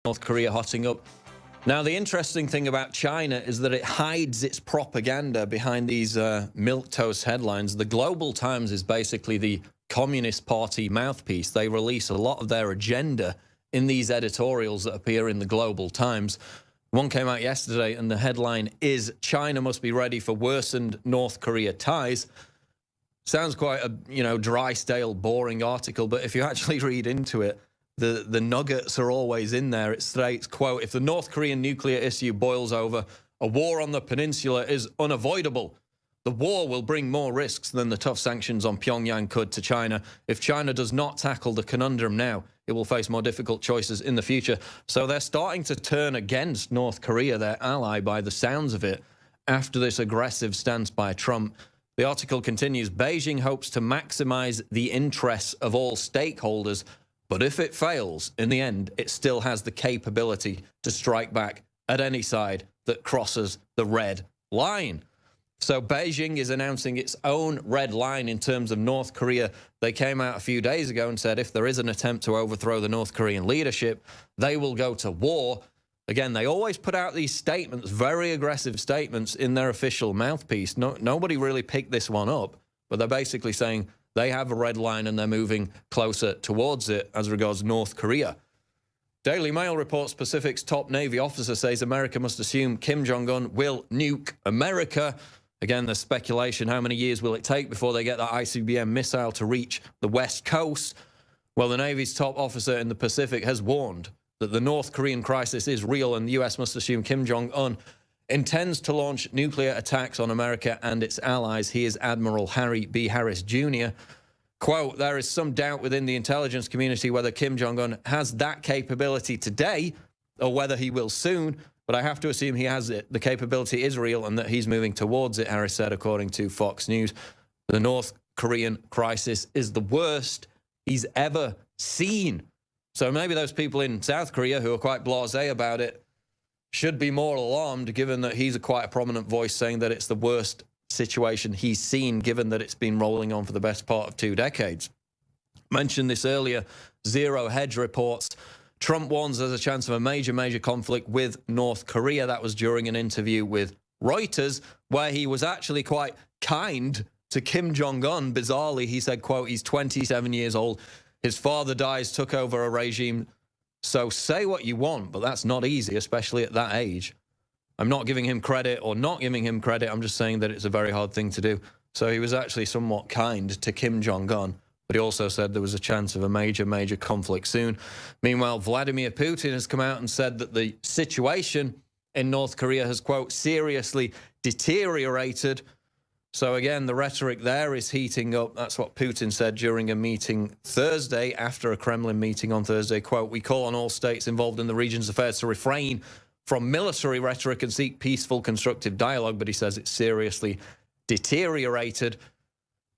North Korea hotting up. Now, the interesting thing about China is that it hides its propaganda behind these milquetoast headlines. The Global Times is basically the Communist Party mouthpiece. They release a lot of their agenda in these editorials that appear in the Global Times. One came out yesterday, and the headline is, "China must be ready for worsened North Korea ties." Sounds quite a, dry, stale, boring article, but if you actually read into it, the nuggets are always in there. It states, quote, "If the North Korean nuclear issue boils over, a war on the peninsula is unavoidable. The war will bring more risks than the tough sanctions on Pyongyang could to China. If China does not tackle the conundrum now, it will face more difficult choices in the future." So they're starting to turn against North Korea, their ally, by the sounds of it, after this aggressive stance by Trump. The article continues, "Beijing hopes to maximize the interests of all stakeholders, but if it fails, in the end, it still has the capability to strike back at any side that crosses the red line." So Beijing is announcing its own red line in terms of North Korea. They came out a few days ago and said if there is an attempt to overthrow the North Korean leadership, they will go to war. Again, they always put out these statements, very aggressive statements, in their official mouthpiece. Nobody really picked this one up, but they're basically saying they have a red line and they're moving closer towards it as regards North Korea. Daily Mail reports Pacific's top Navy officer says America must assume Kim Jong-un will nuke America. Again, there's speculation. How many years will it take before they get that ICBM missile to reach the West Coast? Well, the Navy's top officer in the Pacific has warned that the North Korean crisis is real and the U.S. must assume Kim Jong-un intends to launch nuclear attacks on America and its allies. He is Admiral Harry B. Harris, Jr. Quote, "There is some doubt within the intelligence community whether Kim Jong-un has that capability today or whether he will soon, but I have to assume he has it. The capability is real and that he's moving towards it," Harris said, according to Fox News. The North Korean crisis is the worst he's ever seen. So maybe those people in South Korea who are quite blasé about it should be more alarmed, given that he's quite a prominent voice saying that it's the worst situation he's seen, given that it's been rolling on for the best part of 2 decades. Mentioned this earlier, Zero Hedge reports Trump warns there's a chance of a major conflict with North Korea. That was during an interview with Reuters, where he was actually quite kind to Kim Jong-un. Bizarrely, he said, quote, "He's 27 years old. His father dies, took over a regime. So say what you want, but that's not easy, especially at that age. I'm not giving him credit or not giving him credit. I'm just saying that it's a very hard thing to do." So he was actually somewhat kind to Kim Jong-un, but he also said there was a chance of a major conflict soon. Meanwhile, Vladimir Putin has come out and said that the situation in North Korea has, quote, "seriously deteriorated." So again, the rhetoric there is heating up. That's what Putin said during a meeting Thursday, after a Kremlin meeting on Thursday. Quote, "We call on all states involved in the region's affairs to refrain from military rhetoric and seek peaceful, constructive dialogue." But he says it's seriously deteriorated.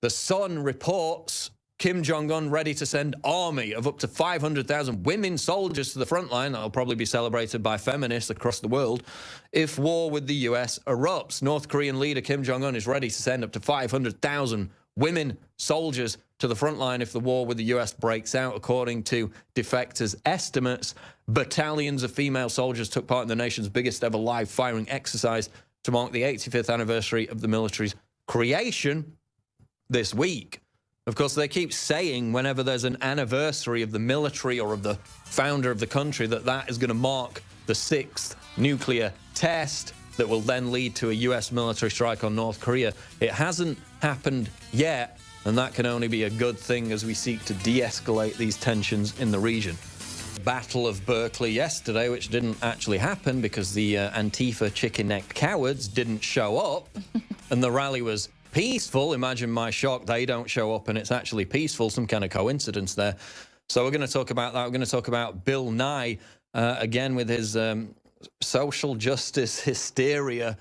The Sun reports Kim Jong-un ready to send army of up to 500,000 women soldiers to the front line. That'll probably be celebrated by feminists across the world if war with the U.S. erupts. North Korean leader Kim Jong-un is ready to send up to 500,000 women soldiers to the front line if the war with the U.S. breaks out. According to defectors' estimates, battalions of female soldiers took part in the nation's biggest ever live firing exercise to mark the 85th anniversary of the military's creation this week. Of course, they keep saying whenever there's an anniversary of the military or of the founder of the country that that is going to mark the 6th nuclear test that will then lead to a U.S. military strike on North Korea. It hasn't happened yet, and that can only be a good thing as we seek to de-escalate these tensions in the region. Battle of Berkeley yesterday, which didn't actually happen because the Antifa chicken-necked cowards didn't show up, and the rally was peaceful. Imagine my shock, they don't show up and it's actually peaceful. Some kind of coincidence there. So we're going to talk about that. We're going to talk about Bill Nye, again, with his social justice hysteria,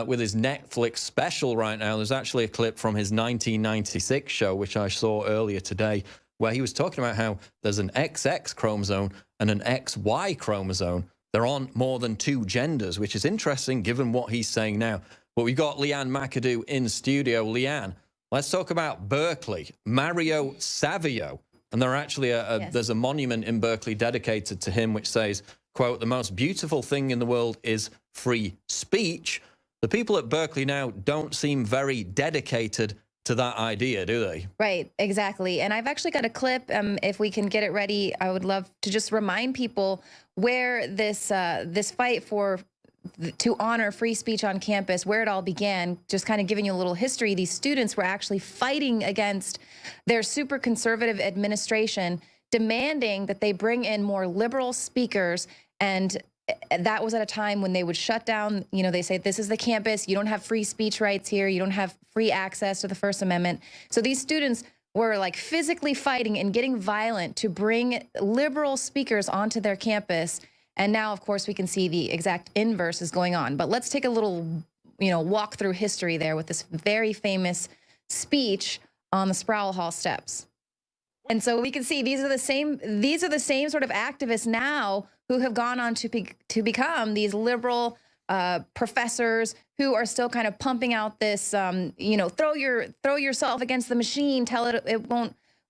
with his Netflix special right now. There's actually a clip from his 1996 show, which I saw earlier today, where he was talking about how there's an XX chromosome and an XY chromosome. There aren't more than 2 genders, which is interesting given what he's saying now. But we've got Leanne McAdoo in studio. Leanne, let's talk about Berkeley. Mario Savio. And there actually there's a monument in Berkeley dedicated to him, which says, quote, the most beautiful thing in the world is free speech, the people at Berkeley now don't seem very dedicated to that idea, do they? Right, exactly. And I've actually got a clip. If we can get it ready, I would love to just remind people where this fight to honor free speech on campus, where it all began. Just kind of giving you a little history. These students were actually fighting against their super conservative administration, demanding that they bring in more liberal speakers. And that was at a time when they would shut down, you know, they say, this is the campus, you don't have free speech rights here, you don't have free access to the First Amendment. So these students were like physically fighting and getting violent to bring liberal speakers onto their campus. And now, of course, we can see the exact inverse is going on. But let's take a little, you know, walk through history there with this very famous speech on the Sproul Hall steps. And so we can see these are the same sort of activists now who have gone on to become these liberal professors who are still kind of pumping out this, you know, throw yourself against the machine, tell it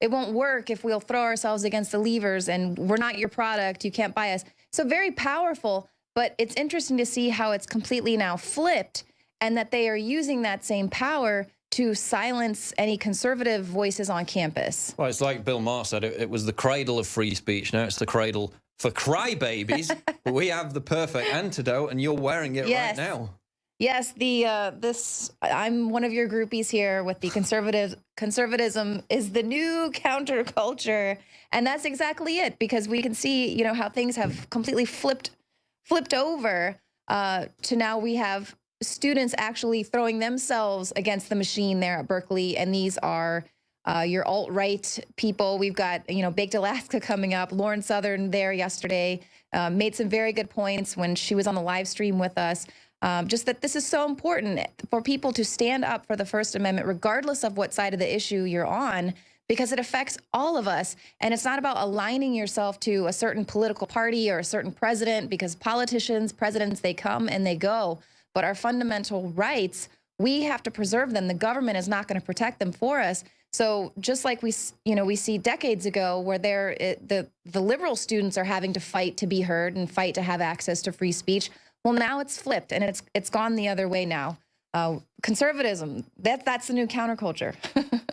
it won't work if we'll throw ourselves against the levers, and we're not your product, you can't buy us. So very powerful, but it's interesting to see how it's completely now flipped, and that they are using that same power to silence any conservative voices on campus. Well, it's like Bill Maher said, it was the cradle of free speech. Now it's the cradle for crybabies. But we have the perfect antidote, and you're wearing it right now. Yes, I'm one of your groupies here with the conservatism is the new counterculture, and that's exactly it, because we can see, you know, how things have completely flipped over to now we have students actually throwing themselves against the machine there at Berkeley, and these are your alt-right people. We've got, you know, Baked Alaska coming up. Lauren Southern there yesterday made some very good points when she was on the live stream with us. Just that this is so important for people to stand up for the First Amendment, regardless of what side of the issue you're on, because it affects all of us. And it's not about aligning yourself to a certain political party or a certain president, because presidents, they come and they go. But our fundamental rights, we have to preserve them. The government is not going to protect them for us. So just like we see decades ago where the liberal students are having to fight to be heard and fight to have access to free speech. Well, now it's flipped, and it's gone the other way now. Conservatism, that's the new counterculture.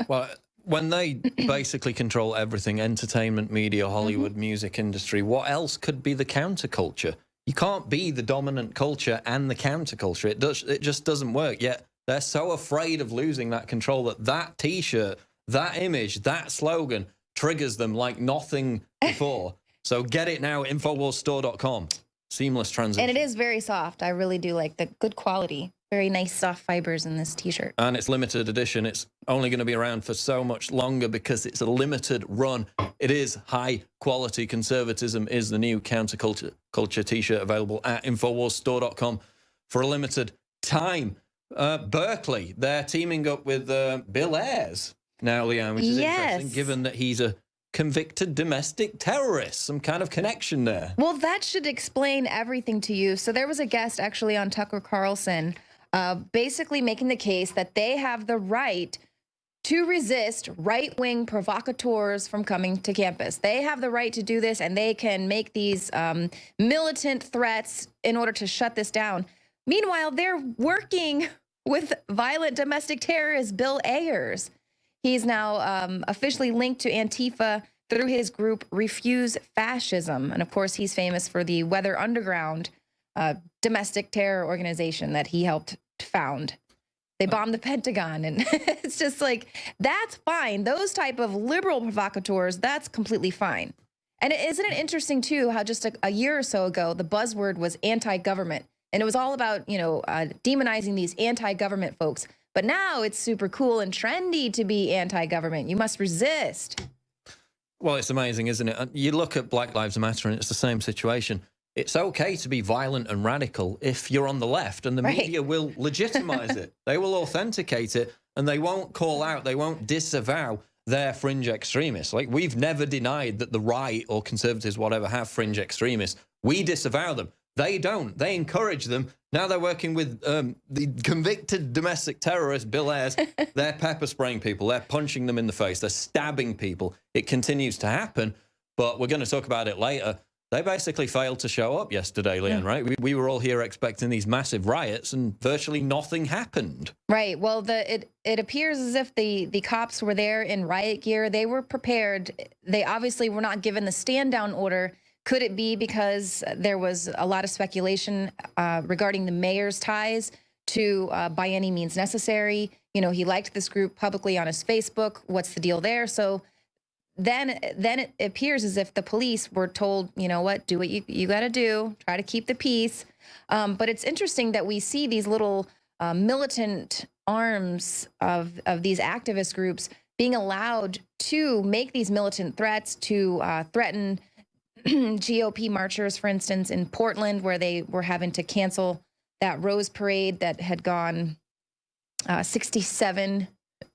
Well, when they basically control everything, entertainment, media, Hollywood, music industry, what else could be the counterculture? You can't be the dominant culture and the counterculture. It just doesn't work. Yet they're so afraid of losing that control that T-shirt, that image, that slogan triggers them like nothing before. So get it now, InfoWarsStore.com. Seamless transition. And it is very soft. I really do like the good quality. Very nice soft fibers in this T-shirt. And it's limited edition. It's only going to be around for so much longer because it's a limited run. It is high quality. Conservatism is the new counterculture T-shirt, available at InfoWarsStore.com for a limited time. Berkeley, they're teaming up with Bill Ayers now, Leanne, which is interesting, given that he's a convicted domestic terrorist. Some kind of connection there. Well, that should explain everything to you. So there was a guest actually on Tucker Carlson basically making the case that they have the right to resist right-wing provocateurs from coming to campus. They have the right to do this, and they can make these militant threats in order to shut this down. Meanwhile, they're working with violent domestic terrorist Bill Ayers. He's now officially linked to Antifa through his group Refuse Fascism. And of course, he's famous for the Weather Underground domestic terror organization that he helped found. They bombed the Pentagon, and it's just like, that's fine. Those type of liberal provocateurs, that's completely fine. And isn't it interesting, too, how just a year or so ago, the buzzword was anti-government. And it was all about, you know, demonizing these anti-government folks. But now it's super cool and trendy to be anti-government. You must resist. Well, it's amazing, isn't it? You look at Black Lives Matter, and it's the same situation. It's okay to be violent and radical if you're on the left, and the media will legitimize it. They will authenticate it, and they won't call out, they won't disavow their fringe extremists. Like, we've never denied that the right or conservatives, whatever, have fringe extremists. We disavow them. They don't. They encourage them. Now they're working with the convicted domestic terrorist, Bill Ayers. They're pepper spraying people. They're punching them in the face. They're stabbing people. It continues to happen, but we're going to talk about it later. They basically failed to show up yesterday, Leanne, right? We were all here expecting these massive riots, and virtually nothing happened. Right. Well, it appears as if the cops were there in riot gear. They were prepared. They obviously were not given the stand down order. Could it be because there was a lot of speculation regarding the mayor's ties to By Any Means Necessary? You know, he liked this group publicly on his Facebook. What's the deal there? So then it appears as if the police were told, you know what, do what you got to do, try to keep the peace. But it's interesting that we see these little militant arms of these activist groups being allowed to make these militant threats, to threaten GOP marchers, for instance, in Portland, where they were having to cancel that Rose Parade that had gone 67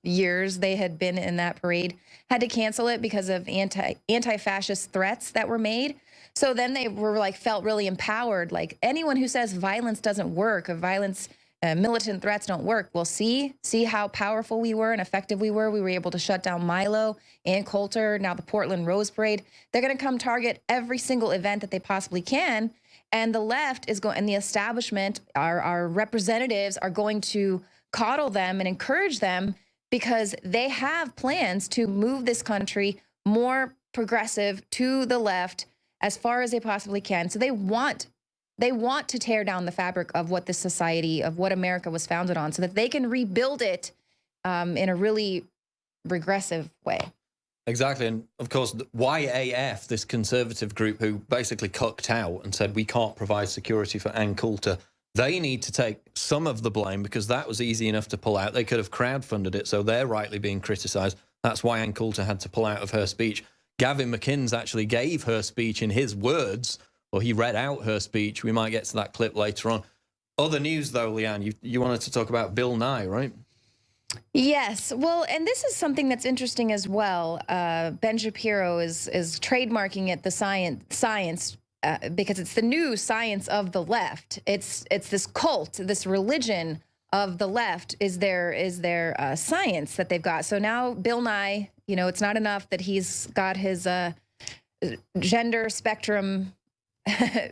years they had been in that parade, had to cancel it because of anti-fascist threats that were made. So then they were like, felt really empowered. Like, anyone who says violence doesn't work, or violence, militant threats don't work, well, see how powerful we were and effective we were. We were able to shut down Milo and Coulter, now the Portland Rose Parade. They're going to come target every single event that they possibly can. And the left is going, and the establishment, our representatives are going to coddle them and encourage them, because they have plans to move this country more progressive to the left as far as they possibly can. So they want to tear down the fabric of what this society, of what America was founded on, so that they can rebuild it in a really regressive way. Exactly. And of course, YAF, this conservative group who basically cucked out and said we can't provide security for Ann Coulter, they need to take some of the blame, because that was easy enough to pull out. They could have crowdfunded it, so they're rightly being criticized. That's why Ann Coulter had to pull out of her speech. Gavin McInnes actually gave her speech in his words, or he read out her speech. We might get to that clip later on. Other news, though, Leanne, you wanted to talk about Bill Nye, right? Yes. Well, and this is something that's interesting as well. Ben Shapiro is trademarking it, the science, because it's the new science of the left. It's this cult, this religion of the left is their science that they've got. So now Bill Nye, you know, it's not enough that he's got his gender spectrum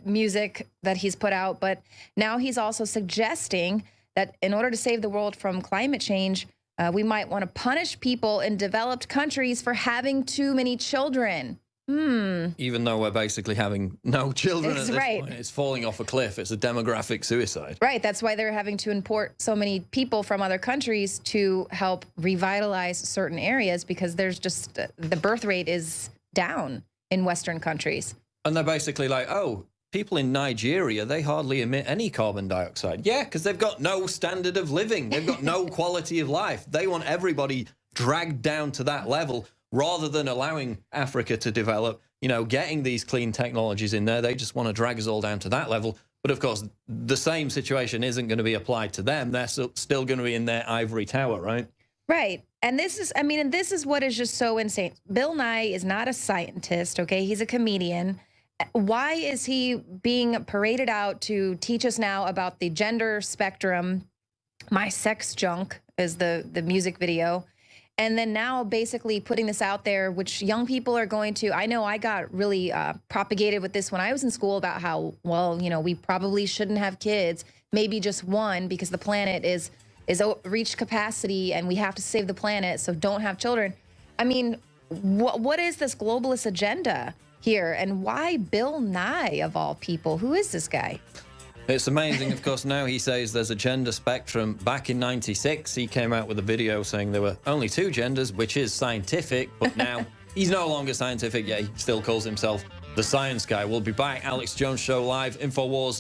music that he's put out, but now he's also suggesting that in order to save the world from climate change, we might want to punish people in developed countries for having too many children. Even though we're basically having no children at this right. point. It's falling off a cliff. It's a demographic suicide. Right. That's why they're having to import so many people from other countries to help revitalize certain areas, because there's just the birth rate is down in Western countries. And they're basically like, oh, people in Nigeria, they hardly emit any carbon dioxide. Yeah, because they've got no standard of living. They've got no quality of life. They want everybody dragged down to that level, rather than allowing Africa to develop, you know, getting these clean technologies in there. They just want to drag us all down to that level. But of course, the same situation isn't going to be applied to them. They're still going to be in their ivory tower, right? Right. And this is, I mean, and this is what is just so insane. Bill Nye is not a scientist, okay? He's a comedian. Why is he being paraded out to teach us now about the gender spectrum? My Sex Junk is the music video. And then now basically putting this out there, which young people are going to, I know I got really propagated with this when I was in school about how, well, you know, we probably shouldn't have kids, maybe just one, because the planet is reached capacity and we have to save the planet, so don't have children. I mean, what is this globalist agenda here, and why Bill Nye of all people? Who is this guy? It's amazing. Of course, now he says there's a gender spectrum. Back in '96, he came out with a video saying there were only two genders, which is scientific, but now he's no longer scientific, yet he still calls himself the science guy. We'll be back. Alex Jones Show live, InfoWars.